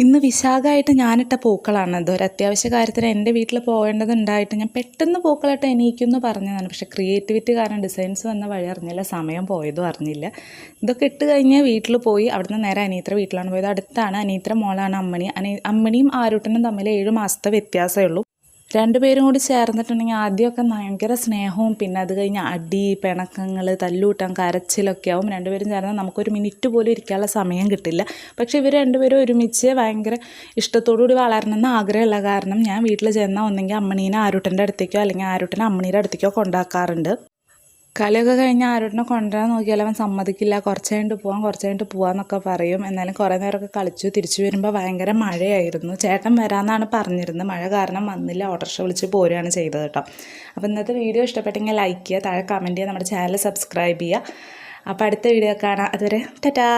ഇന്ന് വിശാഖമായിട്ട് ഞാനിട്ട പൂക്കളാണത്. ഒരു അത്യാവശ്യ കാര്യത്തിന് എൻ്റെ വീട്ടിൽ പോകേണ്ടതുണ്ടായിട്ട് ഞാൻ പെട്ടെന്ന് പൂക്കളിട്ട് എണീക്കുമെന്ന് പറഞ്ഞതാണ്. പക്ഷേ ക്രിയേറ്റിവിറ്റി കാരണം ഡിസൈൻസ് വന്ന വഴി അറിഞ്ഞില്ല, സമയം പോയതും അറിഞ്ഞില്ല. ഇതൊക്കെ ഇട്ട് കഴിഞ്ഞ് വീട്ടിൽ പോയി. അവിടുന്ന് നേരെ അനീത്ര വീട്ടിലാണ് പോയത്. അടുത്താണ്. അനീത്ര മോളാണ് അമ്മണി. അമ്മണിയും ആരൂട്ടനും തമ്മിൽ 7 മാസത്തെ വ്യത്യാസമേ ഉള്ളൂ. രണ്ടുപേരും കൂടി ചേർന്നിട്ടുണ്ടെങ്കിൽ ആദ്യമൊക്കെ ഭയങ്കര സ്നേഹവും പിന്നെ അത് കഴിഞ്ഞ് അടി, പിണക്കങ്ങൾ, തല്ലൂട്ടം, കരച്ചിലൊക്കെ ആവും. രണ്ടുപേരും ചേർന്ന് നമുക്കൊരു മിനിറ്റ് പോലും ഇരിക്കാനുള്ള സമയം കിട്ടില്ല. പക്ഷേ ഇവർ രണ്ടുപേരും ഒരുമിച്ച് ഭയങ്കര ഇഷ്ടത്തോടുകൂടി വളരണമെന്ന് ആഗ്രഹമുള്ള കാരണം ഞാൻ വീട്ടിൽ ചെന്നാൽ ഒന്നെങ്കിൽ അമ്മണീനെ ആരൂട്ടൻ്റെ അടുത്തേക്കോ അല്ലെങ്കിൽ ആരൂട്ടനെ അമ്മണീൻ്റെ അടുത്തേക്കോ കൊണ്ടാക്കാറുണ്ട്. കളിയൊക്കെ കഴിഞ്ഞ് ആരൂട്ടിനെ കൊണ്ടുവരാൻ നോക്കിയാൽ അവൻ സമ്മതിക്കില്ല. കുറച്ച് കഴിഞ്ഞിട്ട് പോകാമെന്നൊക്കെ പറയും. എന്നാലും കുറേ നേരമൊക്കെ കളിച്ചു. തിരിച്ചു വരുമ്പോൾ ഭയങ്കര മഴയായിരുന്നു. ചേട്ടൻ വരാമെന്നാണ് പറഞ്ഞിരുന്നത്. മഴ കാരണം വന്നില്ല. ഓട്ടോറിക്ഷ വിളിച്ച് പോരുകയാണ് ചെയ്തത് കേട്ടോ. അപ്പോൾ ഇന്നത്തെ വീഡിയോ ഇഷ്ടപ്പെട്ടെങ്കിൽ ലൈക്ക് ചെയ്യുക, താഴെ കമൻറ്റ് ചെയ്യുക, നമ്മുടെ ചാനൽ സബ്സ്ക്രൈബ് ചെയ്യുക. അപ്പോൾ അടുത്ത വീഡിയോ കാണാം. അതുവരെ ടാറ്റാ.